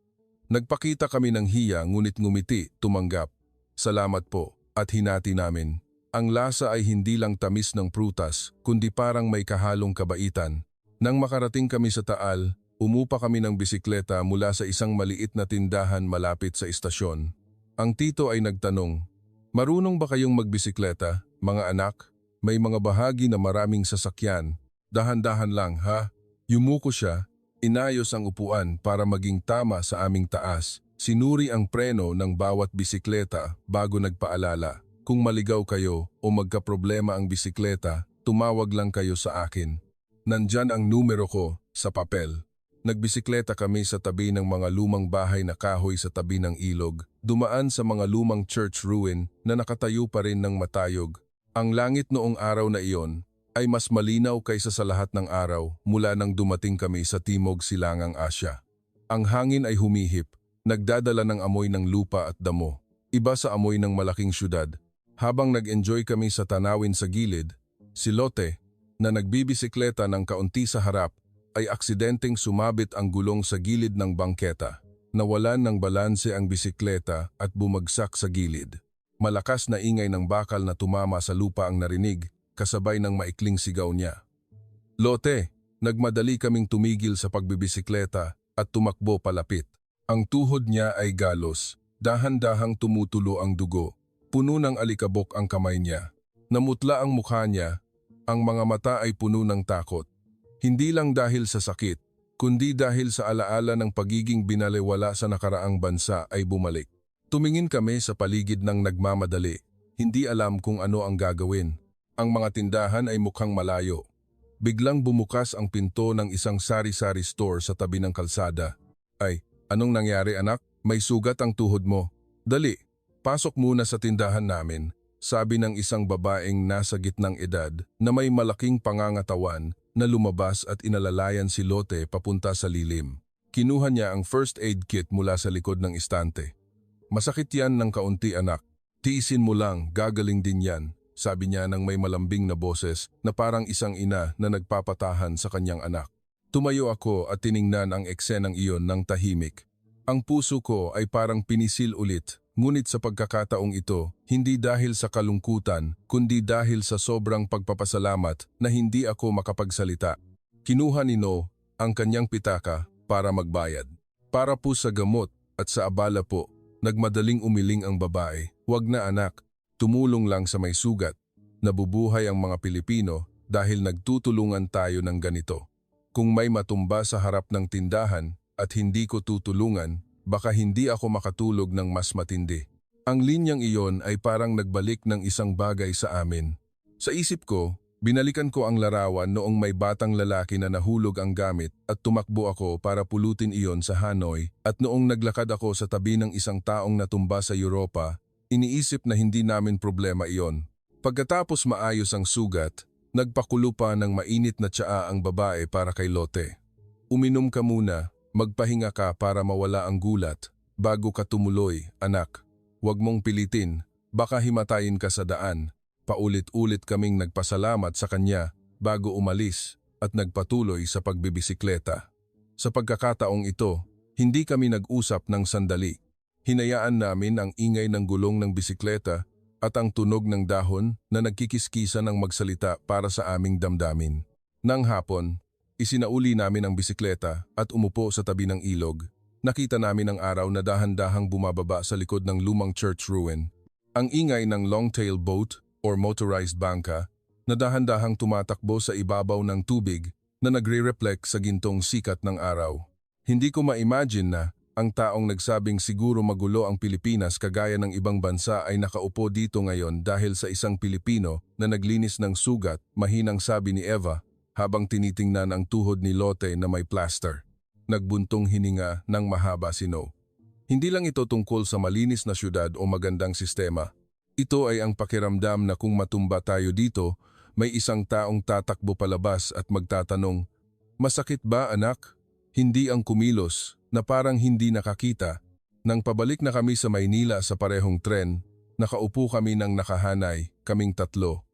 Nagpakita kami ng hiya ngunit ngumiti, tumanggap. Salamat po, at hinati namin. Ang lasa ay hindi lang tamis ng prutas, kundi parang may kahalong kabaitan. Nang makarating kami sa Taal, umupa kami ng bisikleta mula sa isang maliit na tindahan malapit sa istasyon. Ang tito ay nagtanong, "Marunong ba kayong magbisikleta, mga anak? May mga bahagi na maraming sasakyan. Dahan-dahan lang, ha?" Yumuko siya, inayos ang upuan para maging tama sa aming taas. Sinuri ang preno ng bawat bisikleta bago nagpaalala. Kung maligaw kayo o magkaproblema ang bisikleta, tumawag lang kayo sa akin. Nandyan ang numero ko sa papel. Nagbisikleta kami sa tabi ng mga lumang bahay na kahoy sa tabi ng ilog, dumaan sa mga lumang church ruin na nakatayo pa rin ng matayog. Ang langit noong araw na iyon ay mas malinaw kaysa sa lahat ng araw mula nang dumating kami sa Timog Silangang Asya. Ang hangin ay humihip, nagdadala ng amoy ng lupa at damo. Iba sa amoy ng malaking syudad. Habang nag-enjoy kami sa tanawin sa gilid, si Lotte, na nagbibisikleta ng kaunti sa harap, ay aksidenteng sumabit ang gulong sa gilid ng bangketa. Nawalan ng balanse ang bisikleta at bumagsak sa gilid. Malakas na ingay ng bakal na tumama sa lupa ang narinig, kasabay ng maikling sigaw niya. "Lotte!" Nagmadali kaming tumigil sa pagbibisikleta at tumakbo palapit. Ang tuhod niya ay galos, dahan-dahang tumutulo ang dugo. Puno ng alikabok ang kamay niya. Namutla ang mukha niya, ang mga mata ay puno ng takot. Hindi lang dahil sa sakit, kundi dahil sa alaala ng pagiging binaliwala sa nakaraang bansa ay bumalik. Tumingin kami sa paligid ng nagmamadali, hindi alam kung ano ang gagawin. Ang mga tindahan ay mukhang malayo. Biglang bumukas ang pinto ng isang sari-sari store sa tabi ng kalsada. "Ay, anong nangyari anak? May sugat ang tuhod mo. Dali, pasok muna sa tindahan namin," sabi ng isang babaeng nasa gitnang edad na may malaking pangangatawan na lumabas at inalalayan si Lotte papunta sa lilim. Kinuha niya ang first aid kit mula sa likod ng istante. "Masakit yan ng kaunti anak. Tiisin mo lang, gagaling din yan," sabi niya ng may malambing na boses na parang isang ina na nagpapatahan sa kanyang anak. Tumayo ako at tiningnan ang eksenang iyon ng tahimik. Ang puso ko ay parang pinisil ulit. Ngunit sa pagkakataong ito, hindi dahil sa kalungkutan, kundi dahil sa sobrang pagpapasalamat na hindi ako makapagsalita. Kinuha ni No ang kanyang pitaka para magbayad. "Para po sa gamot at sa abala po," nagmadaling umiling ang babae. "Wag na anak, tumulong lang sa may sugat. Nabubuhay ang mga Pilipino dahil nagtutulungan tayo ng ganito. Kung may matumba sa harap ng tindahan at hindi ko tutulungan, baka hindi ako makatulog ng mas matindi." Ang linyang iyon ay parang nagbalik ng isang bagay sa amin. Sa isip ko, binalikan ko ang larawan noong may batang lalaki na nahulog ang gamit at tumakbo ako para pulutin iyon sa Hanoi, at noong naglakad ako sa tabi ng isang taong natumba sa Europa, iniisip na hindi namin problema iyon. Pagkatapos maayos ang sugat, nagpakulo pa ng mainit na tsaa ang babae para kay Lotte. "Uminom ka muna. Magpahinga ka para mawala ang gulat, bago ka tumuloy, anak. Huwag mong pilitin, baka himatayin ka sa daan." Paulit-ulit kaming nagpasalamat sa kanya bago umalis at nagpatuloy sa pagbibisikleta. Sa pagkakataong ito, hindi kami nag-usap ng sandali. Hinayaan namin ang ingay ng gulong ng bisikleta at ang tunog ng dahon na nagkikiskisa ng magsalita para sa aming damdamin. Nang hapon, isinauli namin ang bisikleta at umupo sa tabi ng ilog. Nakita namin ang araw na dahan-dahang bumababa sa likod ng lumang church ruin. Ang ingay ng long-tail boat or motorized bangka na dahan-dahang tumatakbo sa ibabaw ng tubig na nagre-reflect sa gintong sikat ng araw. Hindi ko ma-imagine na ang taong nagsabing siguro magulo ang Pilipinas kagaya ng ibang bansa ay nakaupo dito ngayon dahil sa isang Pilipino na naglinis ng sugat, mahinang sabi ni Eva, habang tinitingnan ang tuhod ni Lotte na may plaster. Nagbuntong hininga ng mahaba si No. Hindi lang ito tungkol sa malinis na syudad o magandang sistema. Ito ay ang pakiramdam na kung matumba tayo dito, may isang taong tatakbo palabas at magtatanong, "Masakit ba anak?" Hindi ang kumilos na parang hindi nakakita. Nang pabalik na kami sa Maynila sa parehong tren, nakaupo kami ng nakahanay, kaming tatlo.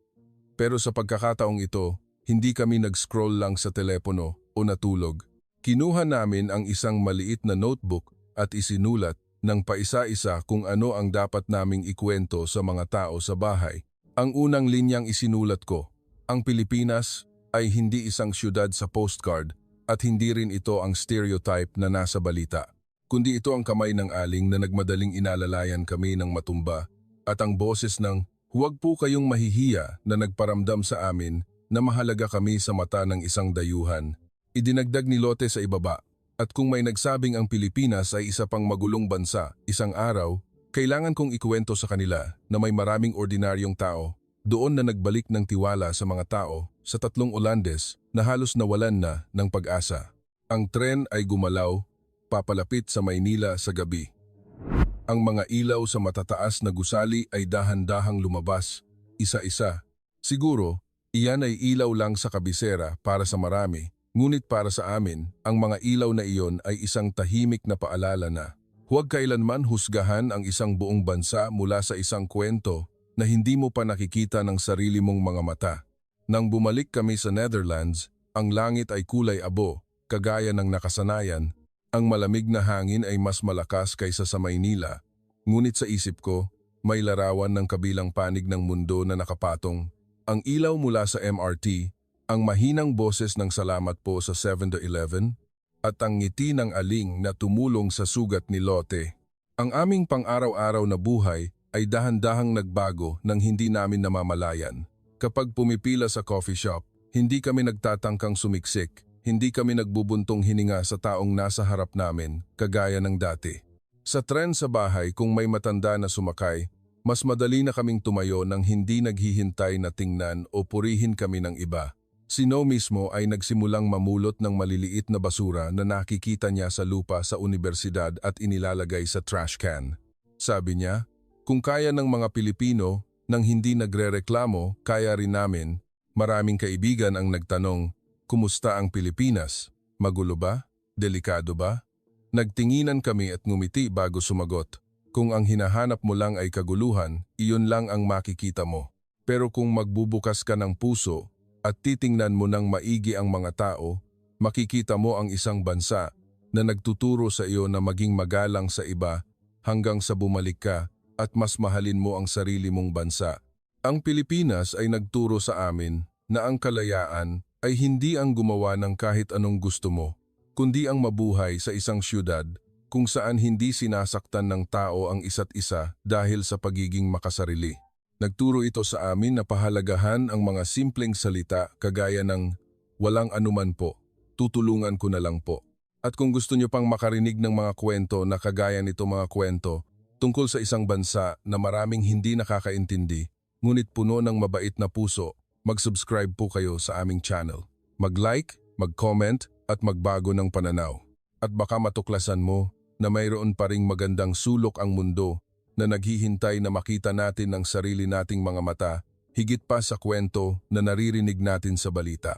Pero sa pagkakataong ito, hindi kami nag-scroll lang sa telepono o natulog. Kinuha namin ang isang maliit na notebook at isinulat, ng paisa-isa kung ano ang dapat naming ikwento sa mga tao sa bahay. Ang unang linyang isinulat ko, ang Pilipinas ay hindi isang syudad sa postcard at hindi rin ito ang stereotype na nasa balita, kundi ito ang kamay ng aling na nagmadaling inalalayan kami ng matumba at ang boses ng huwag po kayong mahihiya na nagparamdam sa amin na mahalaga kami sa mata ng isang dayuhan. Idinagdag ni Lotte sa ibaba, at kung may nagsabing ang Pilipinas ay isa pang magulong bansa, isang araw, kailangan kong ikuwento sa kanila na may maraming ordinaryong tao doon na nagbalik ng tiwala sa mga tao sa 3 Olandes na halos nawalan na ng pag-asa. Ang tren ay gumalaw, papalapit sa Maynila sa gabi. Ang mga ilaw sa matataas na gusali ay dahan-dahang lumabas, isa-isa. Siguro, iyan ay ilaw lang sa kabisera para sa marami, ngunit para sa amin, ang mga ilaw na iyon ay isang tahimik na paalala na huwag kailanman husgahan ang isang buong bansa mula sa isang kwento na hindi mo pa nakikita ng sarili mong mga mata. Nang bumalik kami sa Netherlands, ang langit ay kulay abo, kagaya ng nakasanayan. Ang malamig na hangin ay mas malakas kaysa sa Maynila. Ngunit sa isip ko, may larawan ng kabilang panig ng mundo na nakapatong. Ang ilaw mula sa MRT, ang mahinang boses ng salamat po sa 7-Eleven, at ang ngiti ng aling na tumulong sa sugat ni Lotte. Ang aming pang-araw-araw na buhay ay dahan-dahang nagbago nang hindi namin namamalayan. Kapag pumipila sa coffee shop, hindi kami nagtatangkang sumiksik, hindi kami nagbubuntong hininga sa taong nasa harap namin, kagaya ng dati. Sa tren sa bahay kung may matanda na sumakay, mas madali na kaming tumayo nang hindi naghihintay na tingnan o purihin kami ng iba. Si No mismo ay nagsimulang mamulot ng maliliit na basura na nakikita niya sa lupa sa universidad at inilalagay sa trash can. Sabi niya, kung kaya ng mga Pilipino nang hindi nagrereklamo, kaya rin namin. Maraming kaibigan ang nagtanong, kumusta ang Pilipinas? Magulo ba? Delikado ba? Nagtinginan kami at ngumiti bago sumagot. Kung ang hinahanap mo lang ay kaguluhan, iyon lang ang makikita mo. Pero kung magbubukas ka ng puso, at titingnan mo ng maigi ang mga tao, makikita mo ang isang bansa na nagtuturo sa iyo na maging magalang sa iba hanggang sa bumalik ka at mas mahalin mo ang sarili mong bansa. Ang Pilipinas ay nagturo sa amin na ang kalayaan ay hindi ang gumawa ng kahit anong gusto mo, kundi ang mabuhay sa isang syudad kung saan hindi sinasaktan ng tao ang isa't isa dahil sa pagiging makasarili. Nagturo ito sa amin na pahalagahan ang mga simpleng salita kagaya ng walang anuman po, tutulungan ko na lang po. At kung gusto nyo pang makarinig ng mga kwento na kagaya nito mga kwento tungkol sa isang bansa na maraming hindi nakakaintindi, ngunit puno ng mabait na puso, mag-subscribe po kayo sa aming channel. Mag-like, mag-comment at magbago ng pananaw. At baka matuklasan mo na mayroon pa ring magandang sulok ang mundo na naghihintay na makita natin ng sarili nating mga mata, higit pa sa kwento na naririnig natin sa balita.